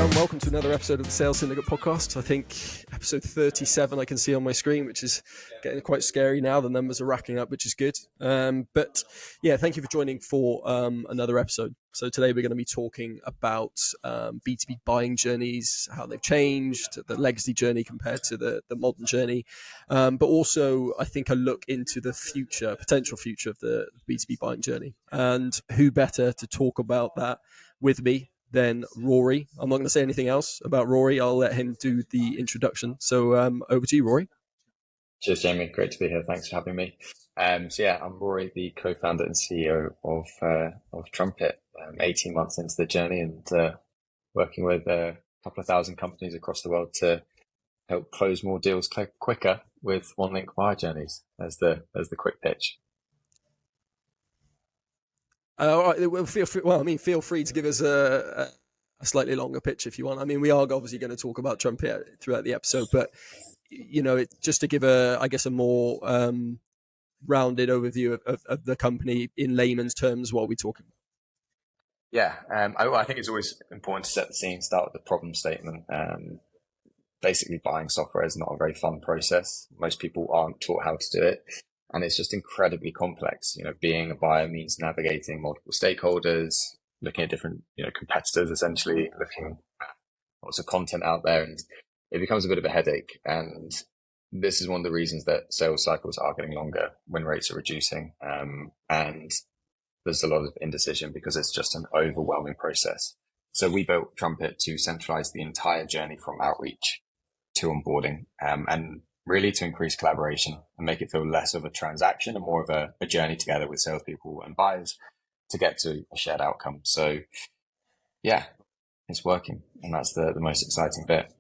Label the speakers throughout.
Speaker 1: and welcome to another episode of the Sales Syndicate podcast. I think episode 37 I can see on my screen, which is getting quite scary now. The numbers are racking up, which is good. But yeah, thank you for joining for another episode. So today we're going to be talking about B2B buying journeys, how they've changed, the legacy journey compared to the modern journey, but also I think a look into the future, potential future of the B2B buying journey. And who better to talk about that with me than Rory. I'm not going to say anything else about Rory. I'll let him do the introduction. So over to you, Rory.
Speaker 2: Cheers, Jamie. Great to be here. Thanks for having me. I'm Rory, the co-founder and CEO of Trumpet. 18 months into the journey and working with a couple of thousand companies across the world to help close more deals quicker with one-link buyer journeys as the quick pitch.
Speaker 1: All right. Well, feel free to give us a slightly longer pitch if you want. I mean, we are obviously going to talk about Trumpet throughout the episode, but just to give a more rounded overview of the company in layman's terms, what are we talking about?
Speaker 2: Yeah, I think it's always important to set the scene, start with the problem statement. Basically, buying software is not a very fun process. Most people aren't taught how to do it. And it's just incredibly complex. Being a buyer means navigating multiple stakeholders, looking at different, competitors, essentially, looking at lots of content out there. And it becomes a bit of a headache. And this is one of the reasons that sales cycles are getting longer, win rates are reducing. And there's a lot of indecision because it's just an overwhelming process. So we built Trumpet to centralize the entire journey from outreach to onboarding, and really to increase collaboration and make it feel less of a transaction and more of a journey together with salespeople and buyers to get to a shared outcome. So yeah, it's working. And that's the most exciting bit.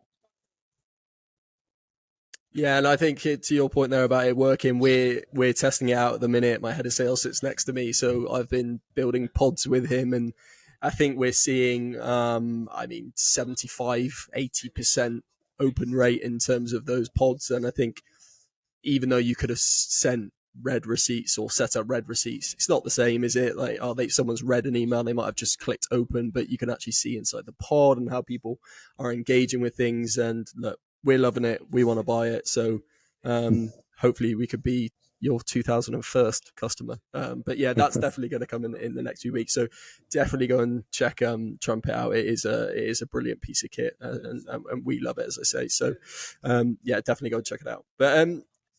Speaker 1: Yeah, and I think to your point there about it working, we're testing it out at the minute. My head of sales sits next to me, so I've been building pods with him, and I think we're seeing 75, 80% open rate in terms of those pods. And I think even though you could have sent red receipts or set up red receipts, it's not the same, is it? Like, someone's read an email, they might have just clicked open, but you can actually see inside the pod and how people are engaging with things. And look, we're loving it. We want to buy it. So hopefully we could be your 2001st customer. But yeah, that's definitely going to come in the next few weeks. So definitely go and check Trumpet out. It is a brilliant piece of kit, and we love it, as I say. So yeah, definitely go and check it out. But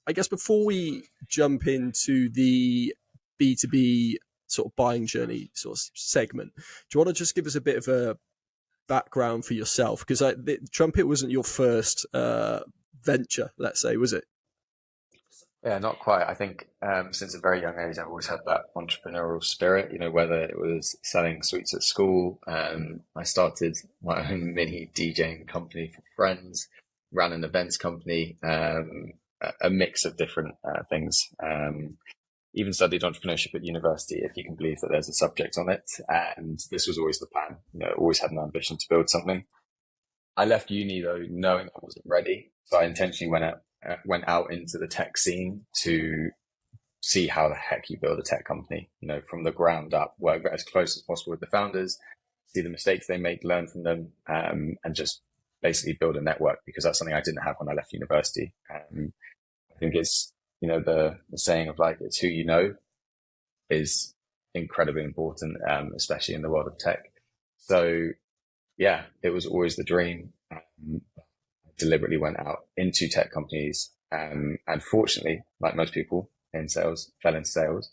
Speaker 1: I guess before we jump into the B2B sort of buying journey sort of segment, do you want to just give us a bit of a background for yourself? Because Trumpet wasn't your first venture, let's say, was it?
Speaker 2: Yeah, not quite. I think since a very young age, I've always had that entrepreneurial spirit, whether it was selling sweets at school. I started my own mini DJing company for friends, ran an events company, a mix of different things. Even studied entrepreneurship at university, if you can believe that there's a subject on it. And this was always the plan. Always had an ambition to build something. I left uni though, knowing I wasn't ready. So I intentionally went out into the tech scene to see how the heck you build a tech company, from the ground up, work as close as possible with the founders, see the mistakes they make, learn from them, and just basically build a network, because that's something I didn't have when I left university. I think it's, the saying of like, it's who you know is incredibly important, especially in the world of tech. So yeah, it was always the dream. I deliberately went out into tech companies, and fortunately, like most people in sales, fell into sales,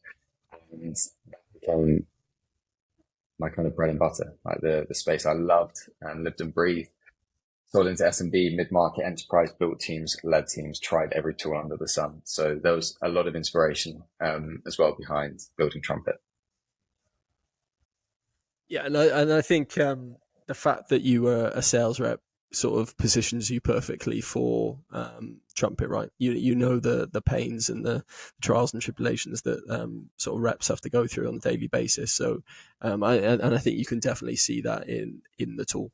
Speaker 2: and that became my kind of bread and butter, like the space I loved and lived and breathed. Sold into SMB, mid-market, enterprise, built teams, led teams, tried every tool under the sun. So there was a lot of inspiration as well behind building Trumpet.
Speaker 1: Yeah, and I think the fact that you were a sales rep sort of positions you perfectly for Trumpet, right? You know the pains and the trials and tribulations that sort of reps have to go through on a daily basis. So I think you can definitely see that in the tool,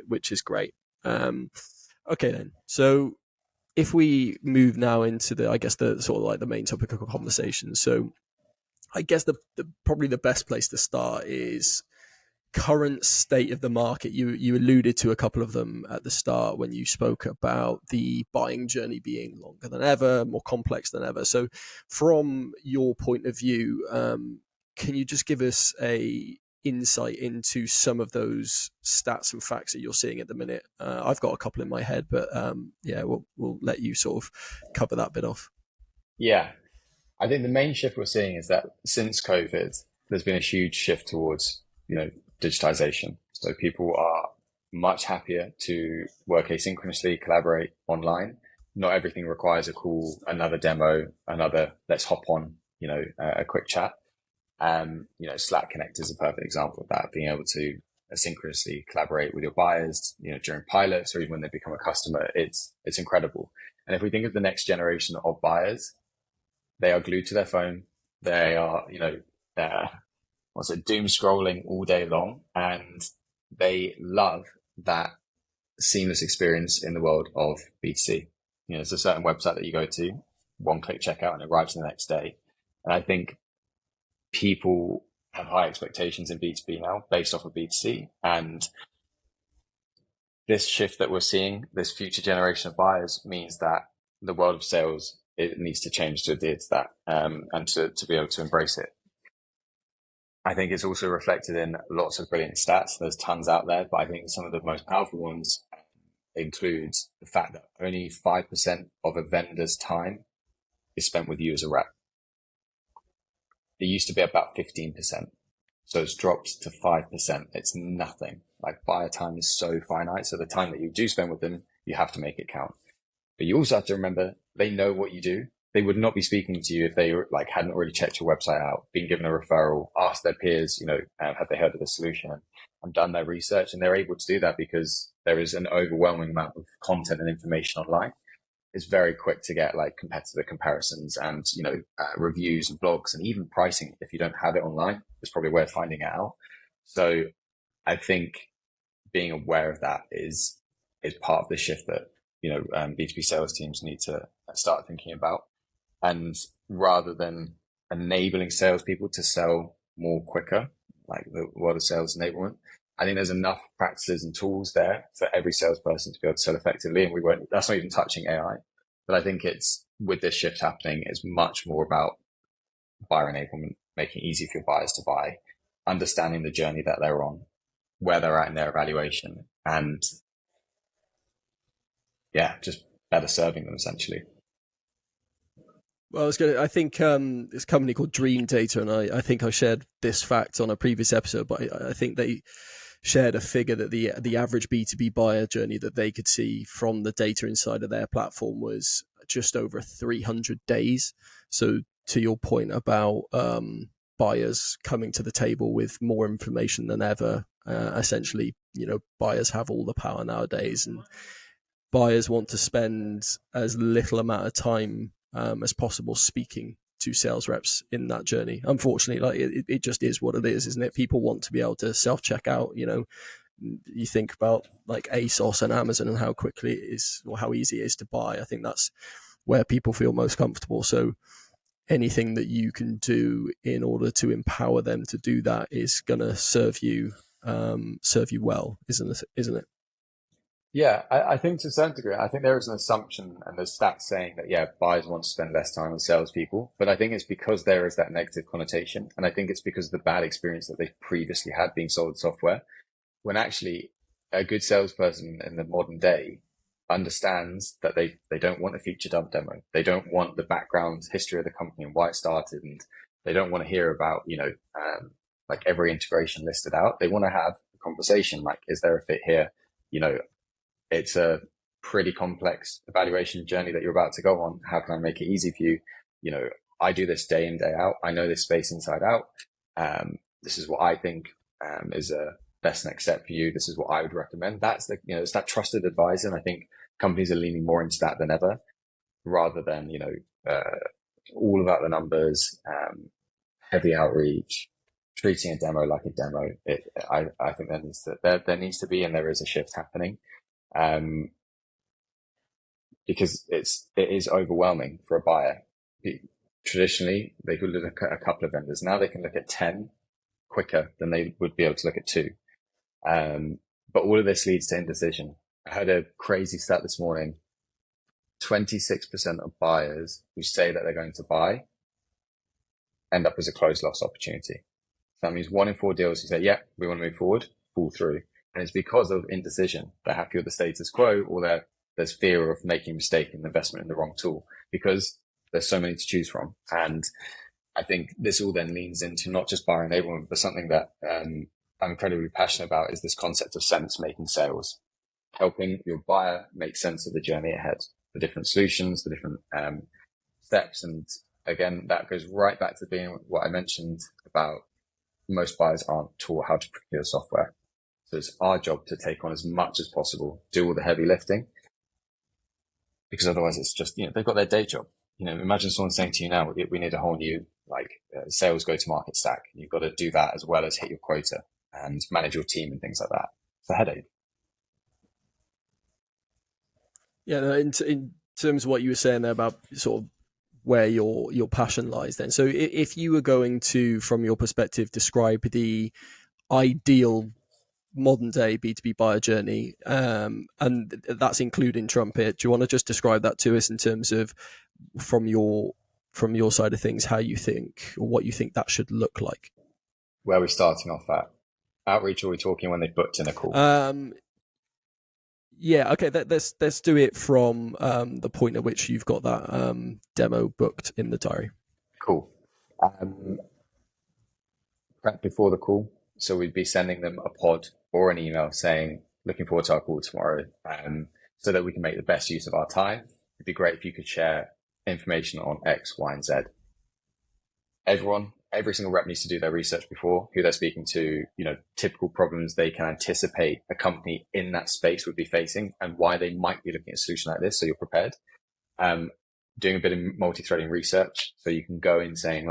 Speaker 1: which is great. Okay then, so if we move now into the sort of like the main topic of conversation. So I guess the probably the best place to start is current state of the market. You alluded to a couple of them at the start when you spoke about the buying journey being longer than ever, more complex than ever. So from your point of view, can you just give us a insight into some of those stats and facts that you're seeing at the minute? I've got a couple in my head, but we'll let you sort of cover that bit off.
Speaker 2: Yeah, I think the main shift we're seeing is that since COVID, there's been a huge shift towards, digitization. So people are much happier to work asynchronously, collaborate online. Not everything requires a call, another demo, another let's hop on, a quick chat. Slack Connect is a perfect example of that, being able to asynchronously collaborate with your buyers, during pilots or even when they become a customer. It's incredible. And if we think of the next generation of buyers, they are glued to their phone. They are, doom scrolling all day long, and they love that seamless experience in the world of B2C. It's a certain website that you go to, one-click checkout, and it arrives the next day. And I think people have high expectations in B2B now based off of B2C. And this shift that we're seeing, this future generation of buyers, means that the world of sales, it needs to change to adhere to that, and to be able to embrace it. I think it's also reflected in lots of brilliant stats. There's tons out there, but I think some of the most powerful ones includes the fact that only 5% of a vendor's time is spent with you as a rep. It used to be about 15%. So it's dropped to 5%. It's nothing. Like, buyer time is so finite. So the time that you do spend with them, you have to make it count. But you also have to remember, they know what you do. They would not be speaking to you if they hadn't already checked your website out, been given a referral, asked their peers, have they heard of the solution, and done their research. And they're able to do that because there is an overwhelming amount of content and information online. It's very quick to get competitor comparisons and, reviews and blogs, and even pricing. If you don't have it online, it's probably worth finding it out. So I think being aware of that is part of the shift that, B2B sales teams need to start thinking about. And rather than enabling salespeople to sell more quicker, like the world of sales enablement, I think there's enough practices and tools there for every salesperson to be able to sell effectively. And that's not even touching AI. But I think with this shift happening, it's much more about buyer enablement, making it easy for your buyers to buy, understanding the journey that they're on, where they're at in their evaluation, and just better serving them essentially.
Speaker 1: Well, I think this company called Dream Data, and I think I shared this fact on a previous episode, but I think they shared a figure that the average B2B buyer journey that they could see from the data inside of their platform was just over 300 days. So to your point about buyers coming to the table with more information than ever, essentially, buyers have all the power nowadays, and buyers want to spend as little amount of time as possible speaking to sales reps in that journey. Unfortunately, it just is what it is, isn't it? People want to be able to self-check out. You think about ASOS and Amazon and how quickly it is, or how easy it is to buy. I think that's where people feel most comfortable. So anything that you can do in order to empower them to do that is going to serve you well, isn't it?
Speaker 2: Yeah, I think to a certain degree, I think there is an assumption and there's stats saying that, buyers want to spend less time with salespeople, but I think it's because there is that negative connotation. And I think it's because of the bad experience that they've previously had being sold software, when actually a good salesperson in the modern day understands that they don't want a feature dump demo. They don't want the background history of the company and why it started. And they don't want to hear about, every integration listed out. They want to have a conversation is there a fit here? It's a pretty complex evaluation journey that you're about to go on. How can I make it easy for you? I do this day in, day out. I know this space inside out. This is what I think is a best next step for you. This is what I would recommend. That's it's that trusted advisor. And I think companies are leaning more into that than ever, rather than, all about the numbers, heavy outreach, treating a demo like a demo. I think there needs to be, and there is a shift happening. Because it is overwhelming for a buyer. Traditionally, they could look at a couple of vendors. Now they can look at 10 quicker than they would be able to look at 2. But all of this leads to indecision. I had a crazy stat this morning. 26% of buyers who say that they're going to buy end up as a closed loss opportunity. So that means 1 in 4 deals who say, yeah, we want to move forward, fall through. And it's because of indecision. They're happy with the status quo, or there's fear of making a mistake in investment in the wrong tool, because there's so many to choose from. And I think this all then leans into not just buyer enablement, but something that I'm incredibly passionate about is this concept of sense-making sales, helping your buyer make sense of the journey ahead, the different solutions, the different steps. And again, that goes right back to being what I mentioned about most buyers aren't taught how to procure software. So it's our job to take on as much as possible, do all the heavy lifting, because otherwise it's just, they've got their day job. Imagine someone saying to you now, we need a whole new sales go-to-market stack. You've got to do that as well as hit your quota and manage your team and things like that. It's a headache.
Speaker 1: Yeah, no, in terms of what you were saying there about sort of where your passion lies then. So if you were going to, from your perspective, describe the ideal modern day B2B buyer journey, and that's including Trumpet, do you want to just describe that to us in terms of from your side of things, how you think or what you think that should look like?
Speaker 2: Where are we starting off at? Outreach, or are we talking when they've booked in a call?
Speaker 1: Yeah, okay, let's do it from the point at which you've got that demo booked in the diary.
Speaker 2: Cool. Prep before the call. So we'd be sending them a pod or an email saying, looking forward to our call tomorrow, so that we can make the best use of our time. It'd be great if you could share information on X, Y, and Z. Every single rep needs to do their research before, who they're speaking to, typical problems they can anticipate a company in that space would be facing and why they might be looking at a solution like this, so you're prepared. Doing a bit of multi-threading research, so you can go in saying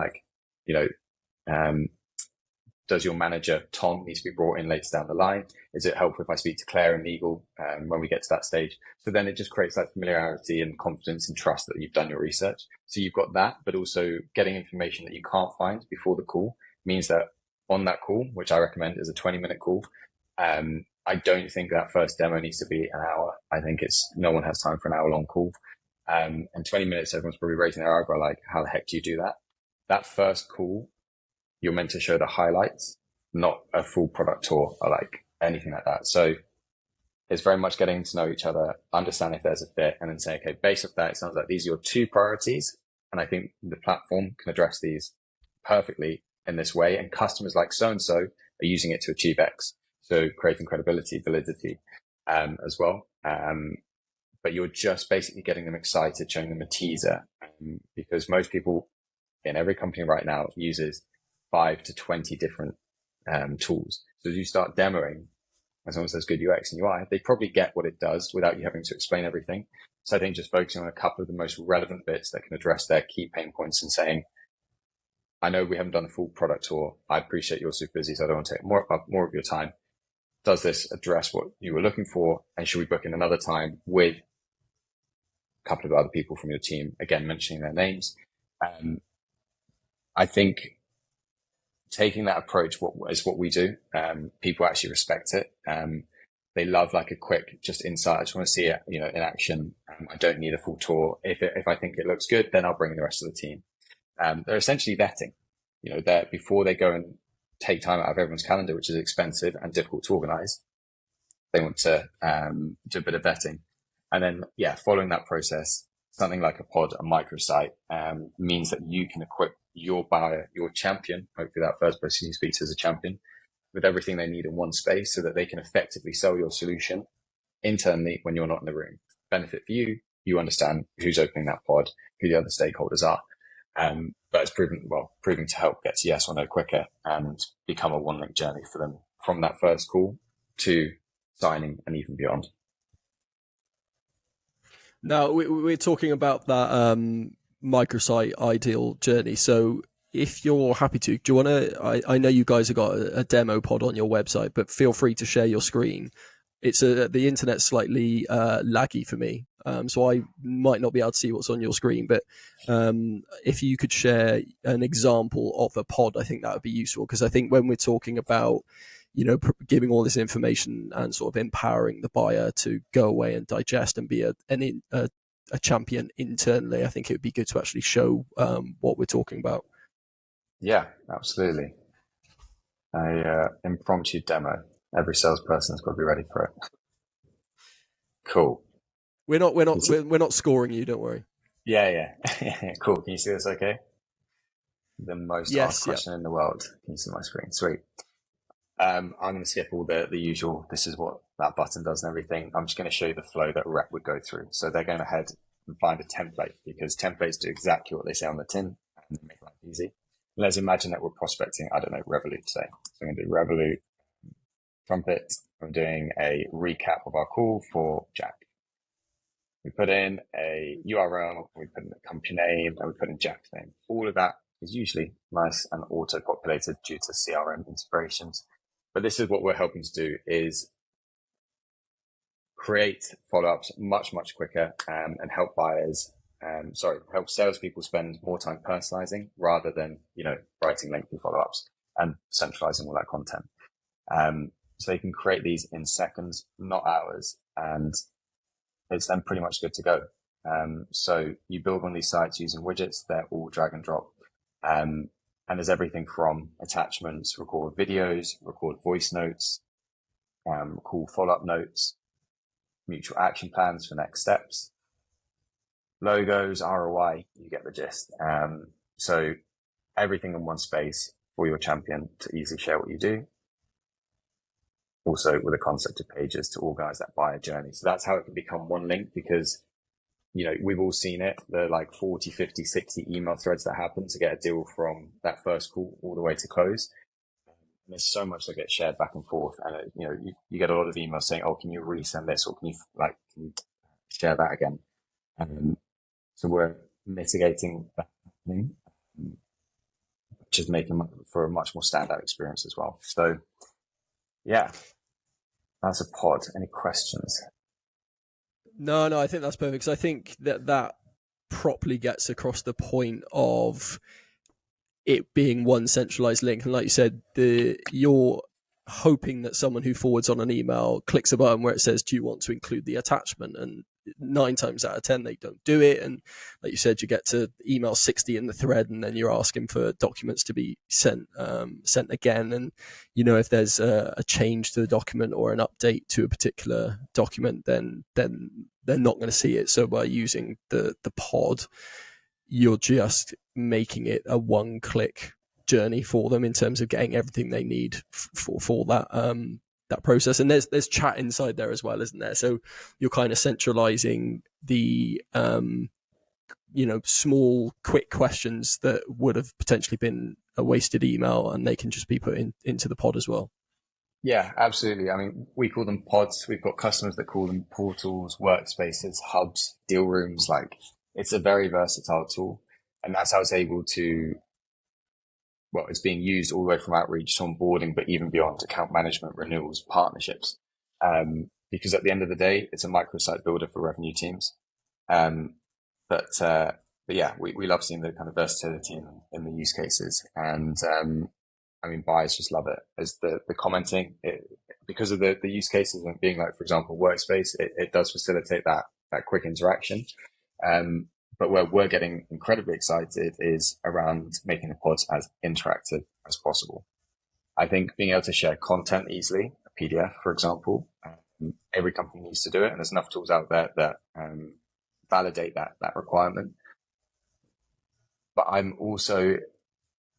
Speaker 2: does your manager, Tom, need to be brought in later down the line? Is it helpful if I speak to Claire and legal when we get to that stage? So then it just creates that familiarity and confidence and trust that you've done your research. So you've got that, but also getting information that you can't find before the call means that on that call, which I recommend is a 20-minute call, I don't think that first demo needs to be an hour. I think no one has time for an hour-long call. And 20 minutes, everyone's probably raising their eyebrow like, how the heck do you do that? That first call, you're meant to show the highlights, not a full product tour or anything like that. So it's very much getting to know each other, understand if there's a fit, and then say, okay, based off that, it sounds like these are your 2 priorities. And I think the platform can address these perfectly in this way. And customers like so-and-so are using it to achieve X. So creating credibility, validity as well. But you're just basically getting them excited, showing them a teaser, because most people in every company right now uses 5 to 20 different tools. So as you start demoing, as someone says good UX and UI, they probably get what it does without you having to explain everything. So I think just focusing on a couple of the most relevant bits that can address their key pain points and saying, I know we haven't done a full product tour. I appreciate you're super busy, so I don't want to take more of your time. Does this address what you were looking for? And should we book in another time with a couple of other people from your team, again, mentioning their names? I think taking that approach is what we do. People actually respect it. They love a quick just insight. I just want to see it, in action. I don't need a full tour. If I think it looks good, then I'll bring the rest of the team. They're essentially vetting, that before they go and take time out of everyone's calendar, which is expensive and difficult to organize. They want to do a bit of vetting. And then, following that process, something like a pod, a microsite, means that you can equip your buyer, your champion, hopefully that first person you speak to is a champion, with everything they need in one space so that they can effectively sell your solution internally when you're not in the room. Benefit for you, you understand who's opening that pod, who the other stakeholders are. But it's proving to help get to yes or no quicker and become a one-link journey for them from that first call to signing and even beyond.
Speaker 1: Now, we're talking about that microsite ideal journey. So if you're happy to, do you want to, I know you guys have got a demo pod on your website, but feel free to share your screen. It's the internet's slightly laggy for me, so I might not be able to see what's on your screen. But if you could share an example of a pod, I think that would be useful, because I think when we're talking about giving all this information and sort of empowering the buyer to go away and digest and be a champion internally. I think it would be good to actually show what we're talking about.
Speaker 2: Yeah, absolutely. A impromptu demo. Every salesperson's got to be ready for it. Cool.
Speaker 1: We're not scoring you. Don't worry.
Speaker 2: Yeah. Cool. Can you see this? Okay. The most asked question in the world. Can you see my screen? Sweet. I'm going to skip all the usual. This is what that button does and everything. I'm just going to show you the flow that a rep would go through. So they're going ahead and find a template, because templates do exactly what they say on the tin and they make life easy. Let's imagine that we're prospecting, I don't know, Revolut today. So I'm going to do Revolut, Trumpet. I'm doing a recap of our call for Jack. We put in a URL, we put in the company name, and we put in Jack's name. All of that is usually nice and auto-populated due to CRM integrations. But this is what we're helping to do, is create follow-ups much, much quicker and help help salespeople spend more time personalizing rather than, writing lengthy follow-ups and centralizing all that content. So they can create these in seconds, not hours, and it's then pretty much good to go. So you build one of these sites using widgets, they're all drag and drop. And there's everything from attachments, record videos, record voice notes, call follow-up notes, mutual action plans for next steps, logos, ROI, you get the gist. So everything in one space for your champion to easily share what you do. Also with a concept of pages to organize that buyer journey. So that's how it can become one link, because, we've all seen it. The like 40, 50, 60 email threads that happen to get a deal from that first call all the way to close. And there's so much that gets shared back and forth. And, you get a lot of emails saying, oh, can you resend this? Or can you share that again? So we're mitigating that happening, which is making for a much more standout experience as well. So yeah, that's a pod. Any questions?
Speaker 1: No, I think that's perfect, because I think that properly gets across the point of it being one centralized link. And like you said, you're hoping that someone who forwards on an email clicks a button where it says, do you want to include the attachment? And 9 times out of 10 they don't do it. And like you said, you get to email 60 in the thread, and then you're asking for documents to be sent again. And if there's a change to the document or an update to a particular document, then they're not going to see it. So by using the pod, you're just making it a one-click journey for them in terms of getting everything they need for that process. And there's chat inside there as well, isn't there? So you're kind of centralizing the small quick questions that would have potentially been a wasted email, and they can just be put into the pod as well.
Speaker 2: Yeah, absolutely. I mean, we call them pods. We've got customers that call them portals, workspaces, hubs, deal rooms. Like, it's a very versatile tool, and that's how it's able to, it's being used all the way from outreach to onboarding, but even beyond account management, renewals, partnerships. Because at the end of the day, it's a microsite builder for revenue teams. But yeah, we love seeing the kind of versatility in the use cases. And buyers just love it as the commenting, because of the use cases and being like, for example, workspace, it does facilitate that quick interaction. But where we're getting incredibly excited is around making the pods as interactive as possible. I think being able to share content easily, a PDF, for example, every company needs to do it. And there's enough tools out there that validate that requirement. But I'm also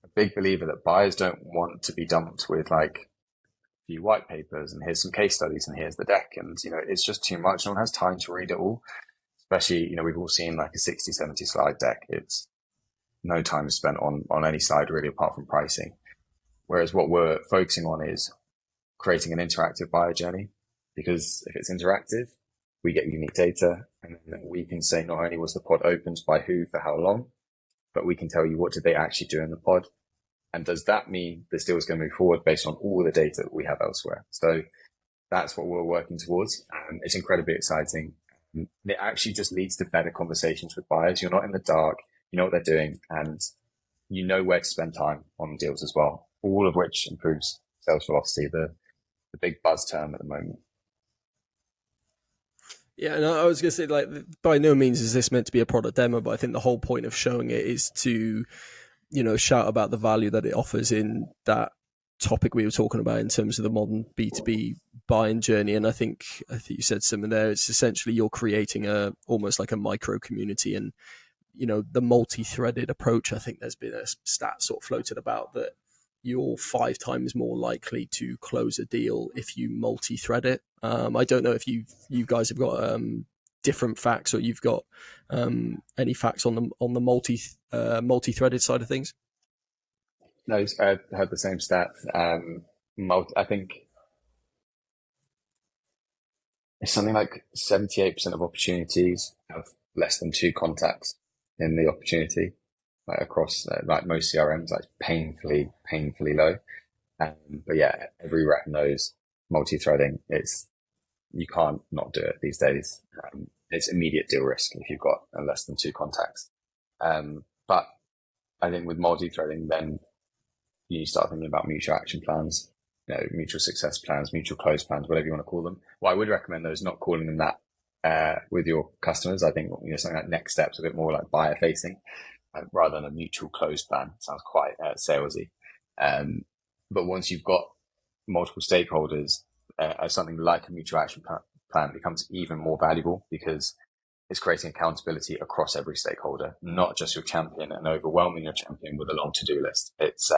Speaker 2: a big believer that buyers don't want to be dumped with like a few white papers and here's some case studies and here's the deck. And, it's just too much. No one has time to read it all. Especially, we've all seen like a 60, 70 slide deck. It's no time spent on any slide really, apart from pricing. Whereas what we're focusing on is creating an interactive buyer journey, because if it's interactive, we get unique data, and then we can say not only was the pod opened by who for how long, but we can tell you what did they actually do in the pod. And does that mean this deal is going to move forward based on all the data that we have elsewhere? So that's what we're working towards. It's incredibly exciting. It actually just leads to better conversations with buyers. You're not in the dark. You know what they're doing, and you know where to spend time on deals as well, all of which improves sales velocity. the big buzz term at the moment.
Speaker 1: Yeah, and I was going to say, like, by no means is this meant to be a product demo, but I think the whole point of showing it is to, shout about the value that it offers in that topic we were talking about in terms of the modern B2B buying journey. And I think you said something there. It's essentially you're creating almost like a micro community, and the multi-threaded approach. I think there's been a stat sort of floated about that you're 5 times more likely to close a deal if you multi-thread it. I don't know if you guys have got different facts, or you've got any facts on the multi-threaded side of things.
Speaker 2: No, I heard the same stat. I think it's something like 78% of opportunities have less than 2 contacts in the opportunity, like across like most CRMs, like painfully low. But yeah, every rep knows multi-threading. You can't not do it these days. It's immediate deal risk if you've got less than 2 contacts. But I think with multi-threading, then you start thinking about mutual action plans, mutual success plans, mutual close plans, whatever you want to call them. Well, I would recommend those, not calling them that with your customers. I think something like next steps, a bit more like buyer facing, rather than a mutual close plan. Sounds quite salesy. But once you've got multiple stakeholders, something like a mutual action plan becomes even more valuable, because it's creating accountability across every stakeholder, not just your champion, and overwhelming your champion with a long to-do list. It's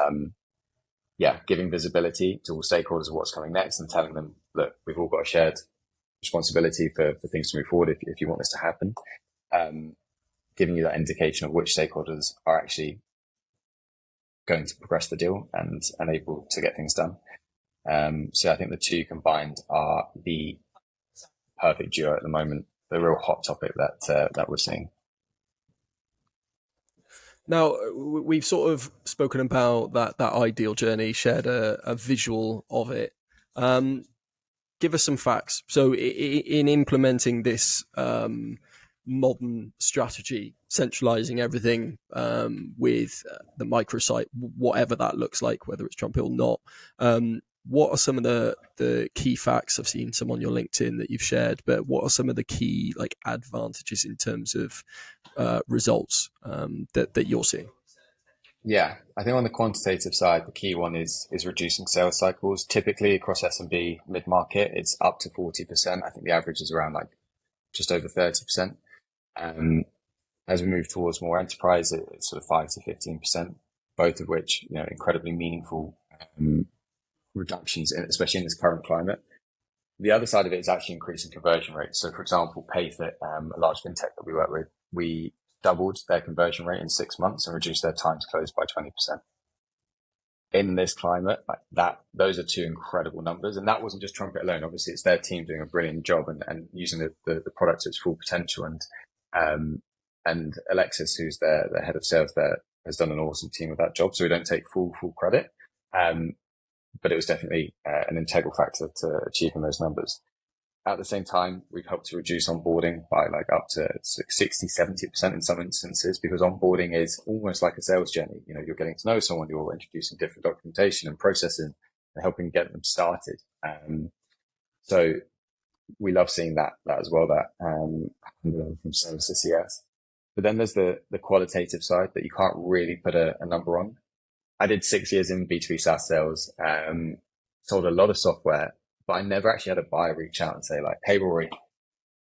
Speaker 2: giving visibility to all stakeholders of what's coming next, and telling them, look, we've all got a shared responsibility for things to move forward if you want this to happen. Giving you that indication of which stakeholders are actually going to progress the deal and able to get things done. So I think the two combined are the perfect duo at the moment, the real hot topic that we're seeing.
Speaker 1: Now, we've sort of spoken about that ideal journey, shared a visual of it. Give us some facts. So in implementing this modern strategy, centralizing everything with the microsite, whatever that looks like, whether it's Trumpet or not, what are some of the key facts? I've seen some on your LinkedIn that you've shared, but what are some of the key advantages in terms of results that you're seeing?
Speaker 2: Yeah, I think on the quantitative side, the key one is reducing sales cycles. Typically across SMB mid-market, it's up to 40%. I think the average is around just over 30%. As we move towards more enterprise, it's sort of 5 to 15%, both of which, incredibly meaningful reductions, especially in this current climate. The other side of it is actually increasing conversion rates. So, for example, Payfit, a large fintech that we work with, we doubled their conversion rate in 6 months and reduced their time to close by 20%. In this climate, those are 2 incredible numbers. And that wasn't just Trumpet alone. Obviously, it's their team doing a brilliant job and using the product to its full potential. And Alexis, who's their head of sales there, has done an awesome team with that job. So we don't take full credit. But it was definitely an integral factor to achieving those numbers. At the same time, we've helped to reduce onboarding by up to 60, 70% in some instances, because onboarding is almost like a sales journey. You're getting to know someone, you're introducing different documentation and processing and helping get them started. So we love seeing that as well, from sales to CS. But then there's the qualitative side that you can't really put a number on. I did 6 years in B2B SaaS sales, sold a lot of software, but I never actually had a buyer reach out and say hey, Rory,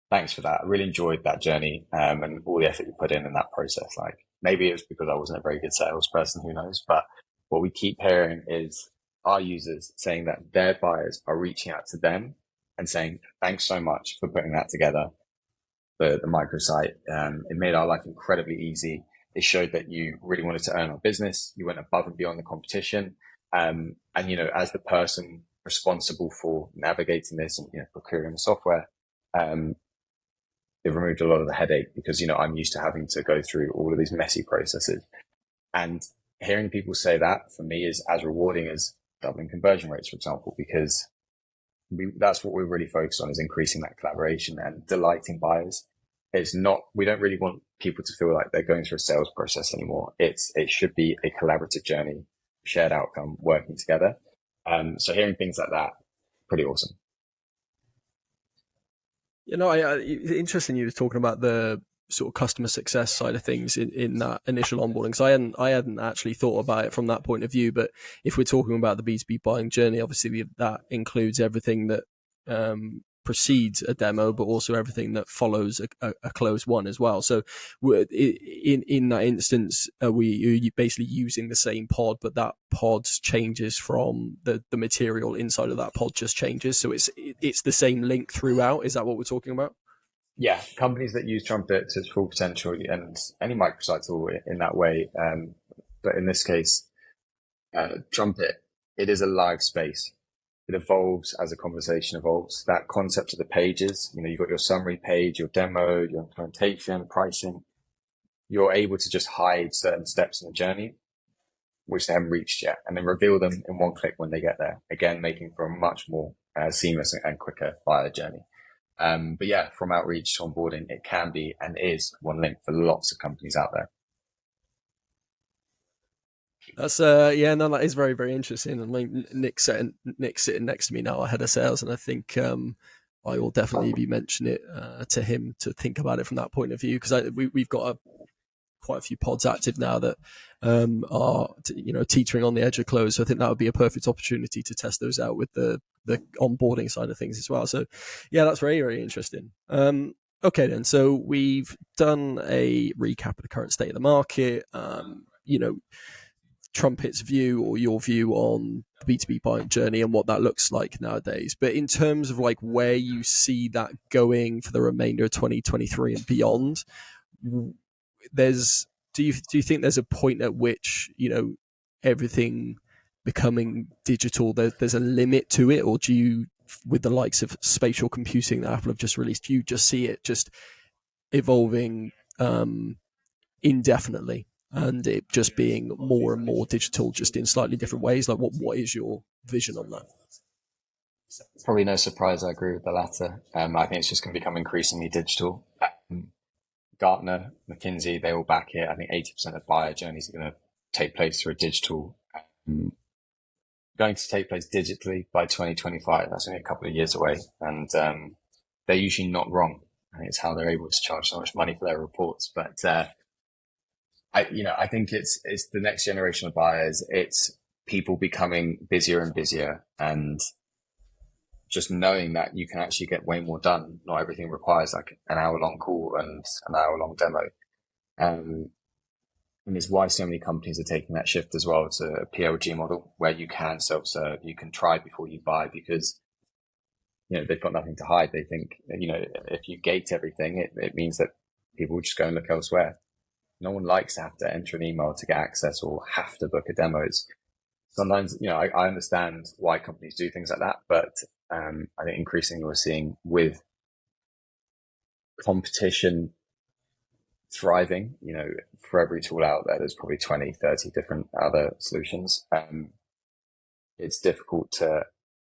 Speaker 2: thanks for that. I really enjoyed that journey and all the effort you put in that process. Maybe it was because I wasn't a very good salesperson, who knows? But what we keep hearing is our users saying that their buyers are reaching out to them and saying, thanks so much for putting that together, the microsite. It made our life incredibly easy. It showed that you really wanted to earn our business. You went above and beyond the competition. And, as the person responsible for navigating this and, procuring the software, it removed a lot of the headache, because, I'm used to having to go through all of these messy processes. And hearing people say that, for me, is as rewarding as doubling conversion rates, for example, because that's what we're really focused on, is increasing that collaboration and delighting buyers. We don't really want people to feel like they're going through a sales process anymore. It should be a collaborative journey, shared outcome, working together. So hearing things like that pretty awesome.
Speaker 1: Interesting you were talking about the sort of customer success side of things in that initial onboarding. Because I hadn't actually thought about it from that point of view. But if we're talking about the B2B buying journey, obviously that includes everything that precedes a demo, but also everything that follows a closed one as well. So in that instance, are you basically using the same pod, but that pod changes from the material inside of that pod just changes. So it's the same link throughout. Is that what we're talking about?
Speaker 2: Yeah, companies that use Trumpet to its full potential, and any microsite tool in that way. But in this case, Trumpet, it is a live space. It evolves as a conversation evolves. That concept of the pages, you've got your summary page, your demo, your implementation, pricing. You're able to just hide certain steps in the journey, which they haven't reached yet, and then reveal them in one click when they get there. Again, making for a much more seamless and quicker buyer journey. But yeah, from outreach to onboarding, it can be and is one link for lots of companies out there.
Speaker 1: That's that is very, very interesting. I mean, Nick's sitting next to me now, head of sales, and I think I will definitely be mentioning it to him to think about it from that point of view, because we've got quite a few pods active now that are teetering on the edge of close. So I think that would be a perfect opportunity to test those out with the onboarding side of things as well. So yeah, that's very, very interesting. Okay then, so we've done a recap of the current state of the market. Trumpet's view or your view on the B2B buying journey and what that looks like nowadays. But in terms of like where you see that going for the remainder of 2023 and beyond, do you think there's a point at which, everything becoming digital, there's a limit to it? Or do you, with the likes of spatial computing that Apple have just released, do you just see it just evolving indefinitely? And it just being more and more digital, just in slightly different ways? Like, what is your vision on that?
Speaker 2: Probably no surprise, I agree with the latter. I think it's just going to become increasingly digital. Gartner, McKinsey, they all back it. I think 80% of buyer journeys are going to take place through a digital, going to take place digitally by 2025. That's only a couple of years away. And they're usually not wrong. I think it's how they're able to charge so much money for their reports. But I think it's the next generation of buyers. It's people becoming busier and busier, and just knowing that you can actually get way more done. Not everything requires like an hour-long call and an hour-long demo. And it's why so many companies are taking that shift as well to a PLG model, where you can self-serve, you can try before you buy, because they've got nothing to hide. They think if you gate everything, it means that people will just go and look elsewhere. No one likes to have to enter an email to get access or have to book a demo. Sometimes, I understand why companies do things like that, but I think increasingly we're seeing, with competition thriving, for every tool out there, there's probably 20, 30 different other solutions. It's difficult to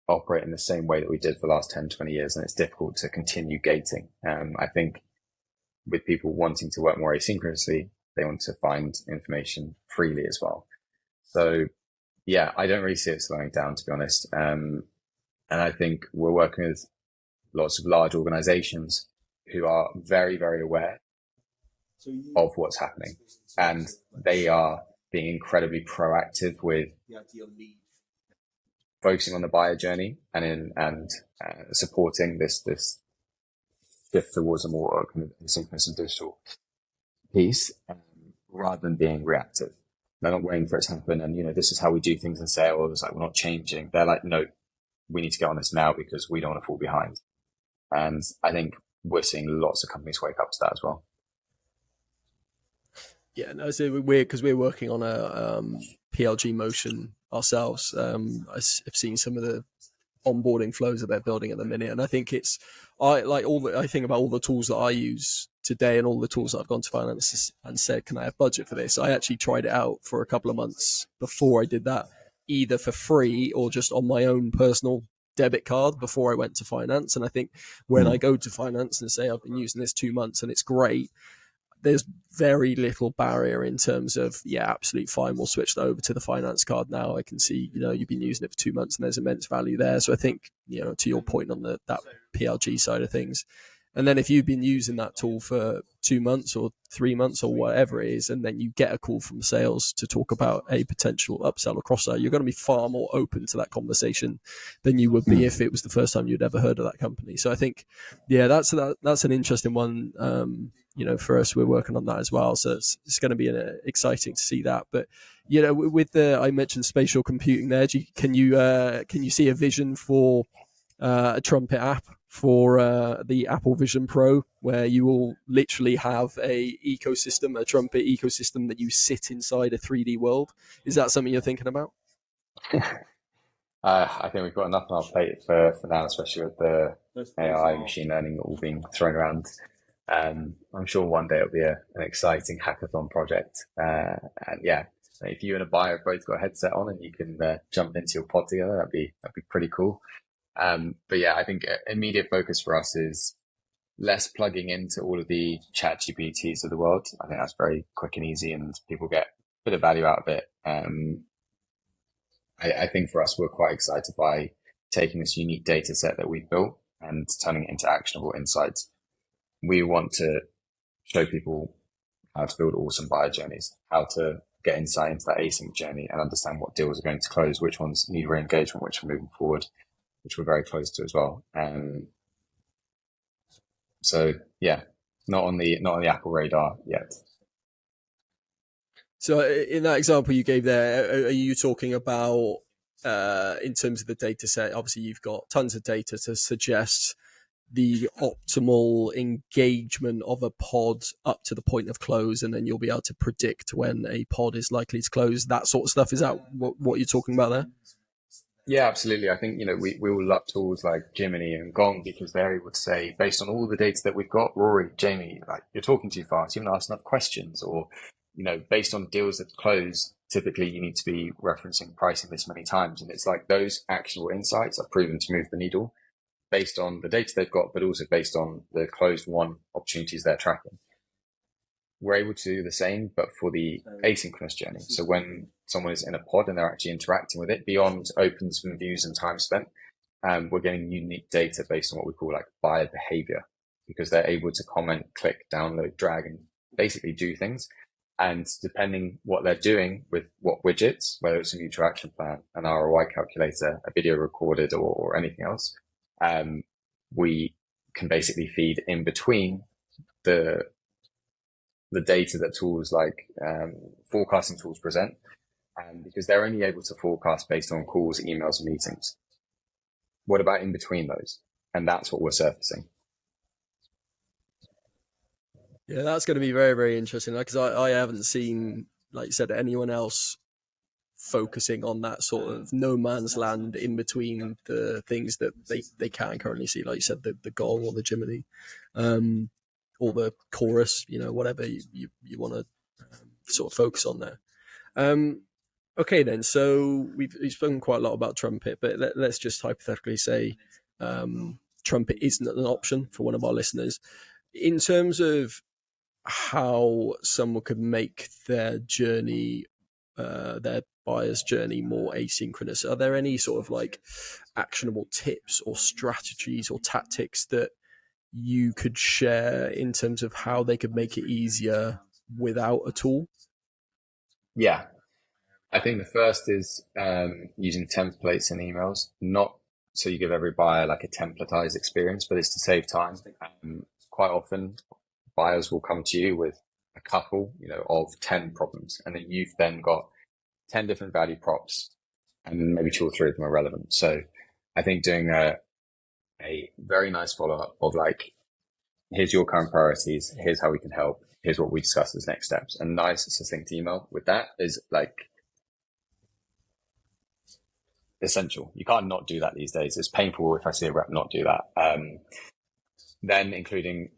Speaker 2: operate in the same way that we did for the last 10, 20 years, and it's difficult to continue gating. I think with people wanting to work more asynchronously, they want to find information freely as well. So yeah, I don't really see it slowing down, to be honest. And I think we're working with lots of large organizations who are very, very aware of what's happening. And they are being incredibly proactive with focusing on the buyer journey and supporting this shift towards a more kind of asynchronous and digital piece, rather than being reactive. They're not waiting for it to happen. And, this is how we do things in sales. Like, we're not changing. They're like, no, we need to get on this now because we don't want to fall behind. And I think we're seeing lots of companies wake up to that as well.
Speaker 1: Yeah, no, it's weird because we're working on a PLG motion ourselves. I've seen some of the onboarding flows that they're building at the minute, and I think I think about all the tools that I use today and all the tools that I've gone to finance and said, can I have budget for this? I actually tried it out for a couple of months before I did that, either for free or just on my own personal debit card before I went to finance. And I think when I go to finance and say I've been using this 2 months and it's great, there's very little barrier in terms of, yeah, absolutely fine, we'll switch that over to the finance card now. I can see, you've been using it for 2 months and there's immense value there. So I think, to your point on that PLG side of things, and then if you've been using that tool for 2 months or 3 months or whatever it is, and then you get a call from sales to talk about a potential upsell or cross-sell, you're going to be far more open to that conversation than you would be if it was the first time you'd ever heard of that company. So I think, yeah, that's an interesting one. For us, we're working on that as well. So it's going to be exciting to see that. But, with I mentioned spatial computing there, can you see a vision for a Trumpet app for the Apple Vision Pro, where you will literally have a Trumpet ecosystem that you sit inside a 3D world? Is that something you're thinking about?
Speaker 2: I think we've got enough on our plate for now, especially with the AI, machine learning all being thrown around. I'm sure one day it'll be an exciting hackathon project. And yeah, if you and a buyer have both got a headset on and you can jump into your pod together, that'd be pretty cool. But yeah, I think immediate focus for us is less plugging into all of the chat GPTs of the world. I think that's very quick and easy and people get a bit of value out of it. I think for us, we're quite excited by taking this unique data set that we've built and turning it into actionable insights. We want to show people how to build awesome buyer journeys, how to get insight into that async journey and understand what deals are going to close, which ones need re-engagement, which are moving forward, which we're very close to as well. So yeah, not on the Apple radar yet.
Speaker 1: So in that example you gave there, are you talking about in terms of the data set? Obviously you've got tons of data to suggest the optimal engagement of a pod up to the point of close, and then you'll be able to predict when a pod is likely to close, that sort of stuff. Is that what you're talking about there?
Speaker 2: Yeah, absolutely. I think, we all love tools like Jiminy and Gong because they're able to say, based on all the data that we've got, Rory, Jamie, like, you're talking too fast, you haven't asked enough questions, or, based on deals that close, typically you need to be referencing pricing this many times. And it's like those actionable insights are proven to move the needle based on the data they've got, but also based on the closed won opportunities they're tracking. We're able to do the same, but for the asynchronous journey. So when someone is in a pod and they're actually interacting with it beyond opens and views and time spent, we're getting unique data based on what we call like buyer behavior, because they're able to comment, click, download, drag, and basically do things. And depending what they're doing with what widgets, whether it's a mutual action plan, an ROI calculator, a video recorded, or anything else, we can basically feed in between the data that tools like forecasting tools present, because they're only able to forecast based on calls, emails, and meetings. What about in between those? And that's what we're surfacing.
Speaker 1: Yeah, that's going to be very, very interesting, because I haven't seen, like you said, anyone else focusing on that sort of no man's land in between the things that they can currently see, like you said, the Gong or the Jiminy, or the Chorus, whatever you want to sort of focus on there. Okay, then, so we've spoken quite a lot about Trumpet, but let's just hypothetically say Trumpet isn't an option for one of our listeners. In terms of how someone could make their journey, their buyer's journey, more asynchronous, are there any sort of like actionable tips or strategies or tactics that you could share in terms of how they could make it easier without a tool?
Speaker 2: Yeah, I think the first is using templates in emails, not so you give every buyer like a templatized experience, but it's to save time. Quite often buyers will come to you with a couple, of 10 problems, and then you've then got 10 different value props, and maybe 2 or 3 of them are relevant. So I think doing a very nice follow-up of like, here's your current priorities, here's how we can help, here's what we discussed as next steps, and nice succinct email with that is like essential. You can't not do that these days. It's painful if I see a rep not do that. Then including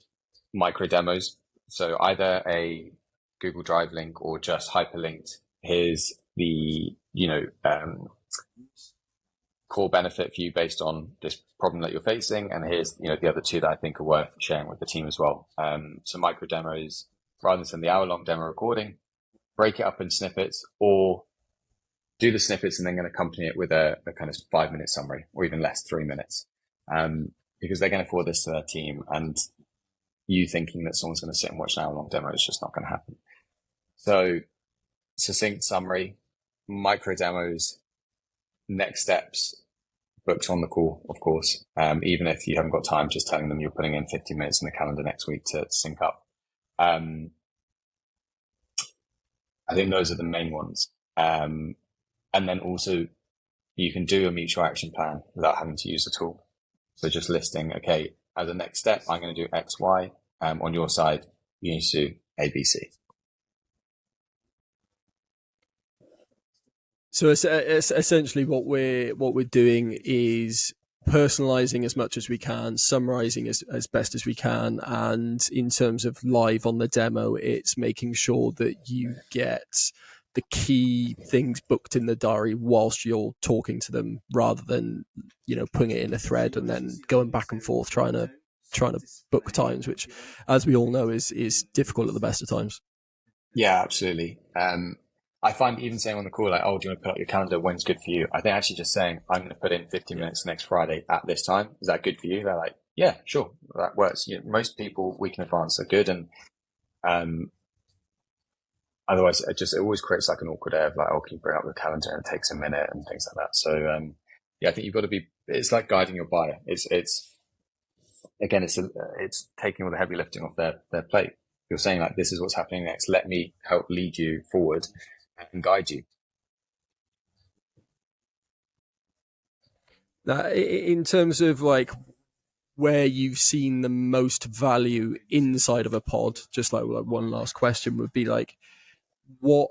Speaker 2: micro demos. So either a Google Drive link or just hyperlinked, here's the, core benefit for you based on this problem that you're facing. And here's, the other 2 that I think are worth sharing with the team as well. So micro demos rather than send the hour-long demo recording, break it up in snippets, or do the snippets and then going to accompany it with a kind of 5-minute summary, or even less, 3 minutes, because they're going to forward this to their team, and you thinking that someone's going to sit and watch an hour-long demo is just not going to happen. So succinct summary, micro demos, next steps, books on the call, of course. Even if you haven't got time, just telling them you're putting in 50 minutes in the calendar next week to sync up. I think those are the main ones. And then also you can do a mutual action plan without having to use the tool. So just listing, okay, as a next step, I'm going to do X, Y. On your side, you need to do A, B, C.
Speaker 1: So it's essentially what we're doing is personalizing as much as we can, summarizing as best as we can, and in terms of live on the demo, it's making sure that you get the key things booked in the diary whilst you're talking to them, rather than putting it in a thread and then going back and forth trying to book times, which, as we all know, is difficult at the best of times.
Speaker 2: Yeah, absolutely. I find even saying on the call, like, oh, do you want to put up your calendar? When's good for you? I think actually just saying, I'm going to put in 50 minutes next Friday at this time. Is that good for you? They're like, yeah, sure. That works. Most people week in advance are good. And otherwise, it always creates like an awkward air of like, oh, can you bring up the calendar? And it takes a minute and things like that. So, I think you've got to be, it's like guiding your buyer. It's taking all the heavy lifting off their plate. You're saying like, this is what's happening next. Let me help lead you forward and guide you.
Speaker 1: In terms of like where you've seen the most value inside of a pod, just like one last question would be like, what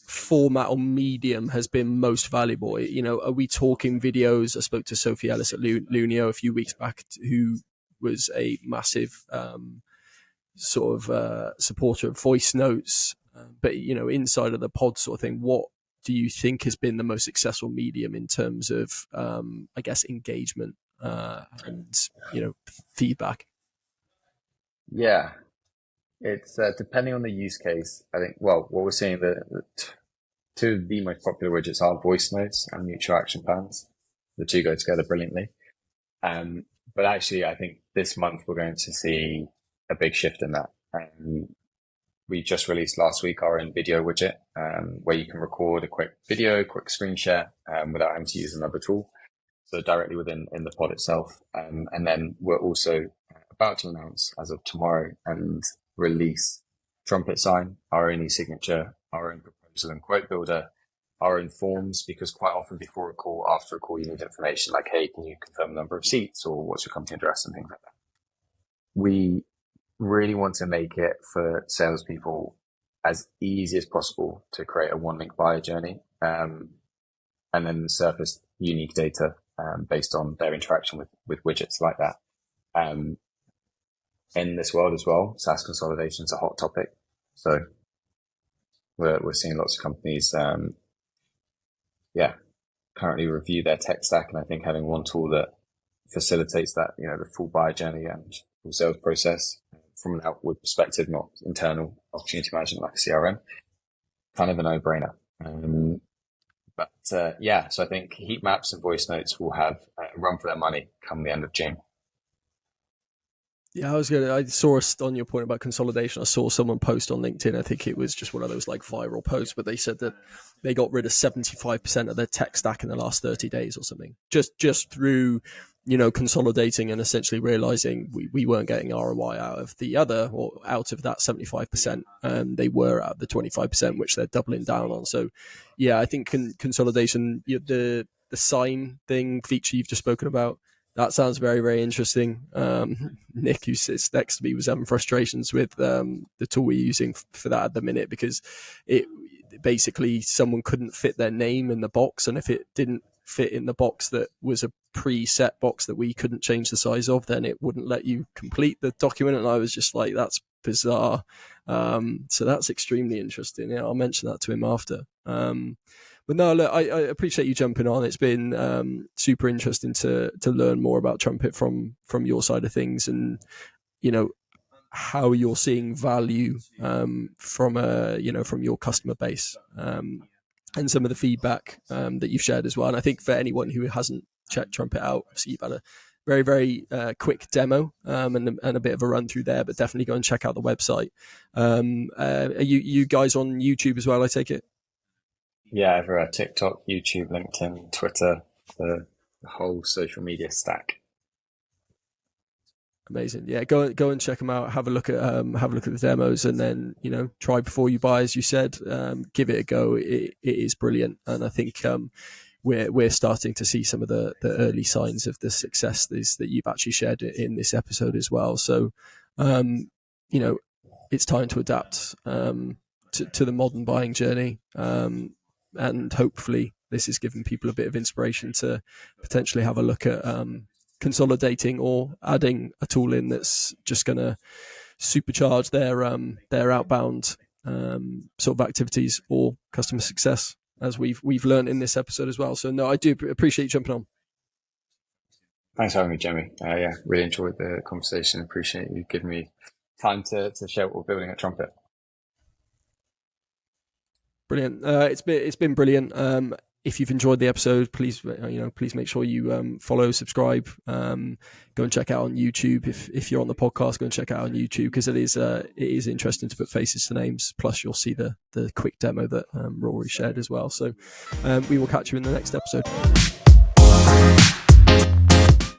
Speaker 1: format or medium has been most valuable? Are we talking videos? I spoke to Sophie Ellis at Lunio a few weeks back, who was a massive supporter of voice notes. But, inside of the pod sort of thing, what do you think has been the most successful medium in terms of, I guess, engagement and, feedback?
Speaker 2: Yeah, it's depending on the use case. I think, what we're seeing, the two of the most popular widgets are voice notes and mutual action plans. The two go together brilliantly. But actually, I think this month we're going to see a big shift in that. We just released last week our own video widget, where you can record a quick video, quick screen share, without having to use another tool. So directly in the pod itself. And then we're also about to announce as of tomorrow and release Trumpet Sign, our own e-signature, our own proposal and quote builder, our own forms, because quite often before a call, after a call, you need information like, hey, can you confirm the number of seats, or what's your company address, and things like that. We really want to make it for salespeople as easy as possible to create a one-link buyer journey, and then surface unique data based on their interaction with widgets like that. In this world as well, SaaS consolidation is a hot topic. So we're seeing lots of companies, currently review their tech stack, and I think having one tool that facilitates that, the full buyer journey and full sales process from an outward perspective, not internal opportunity management like a CRM, kind of a no-brainer. So I think heat maps and voice notes will have a run for their money come the end of June.
Speaker 1: Yeah, I saw on your point about consolidation, I saw someone post on LinkedIn, I think it was just one of those like viral posts, but they said that they got rid of 75% of their tech stack in the last 30 days or something, just through, consolidating and essentially realizing we weren't getting ROI out of the other, or out of that 75%. They were at the 25%, which they're doubling down on. So yeah, I think consolidation, the sign thing feature you've just spoken about, that sounds very, very interesting. Nick, who sits next to me, was having frustrations with the tool we're using for that at the minute, because it basically, someone couldn't fit their name in the box, and if it didn't fit in the box that was a preset box that we couldn't change the size of, then it wouldn't let you complete the document. And I was just like, that's bizarre. So that's extremely interesting. Yeah, I'll mention that to him after. But no, look, I appreciate you jumping on. It's been super interesting to learn more about Trumpet from your side of things. And, how you're seeing value from your customer base, and some of the feedback that you've shared as well. And I think for anyone who hasn't checked Trumpet out, obviously you've had a very, very quick demo and a bit of a run through there, but definitely go and check out the website. Are you guys on YouTube as well, I take it?
Speaker 2: Yeah, everywhere: TikTok, YouTube, LinkedIn, Twitter, the whole social media stack.
Speaker 1: Amazing. Yeah, go and check them out. Have a look at the demos, and then try before you buy, as you said. Give it a go. It is brilliant, and I think we're starting to see some of the early signs of the success that you've actually shared in this episode as well. So, it's time to adapt to the modern buying journey, and hopefully this has given people a bit of inspiration to potentially have a look at consolidating or adding a tool in that's just going to supercharge their outbound sort of activities or customer success, as we've learned in this episode as well. So no, I do appreciate you jumping on.
Speaker 2: Thanks for having me, Jamie. Yeah, really enjoyed the conversation. Appreciate you giving me time to share what we're building at Trumpet.
Speaker 1: Brilliant. It's been brilliant. If you've enjoyed the episode, please make sure you follow, subscribe, go and check out on YouTube. If you're on the podcast, go and check out on YouTube, because it is interesting to put faces to names. Plus, you'll see the quick demo that Rory shared as well. So we will catch you in the next episode.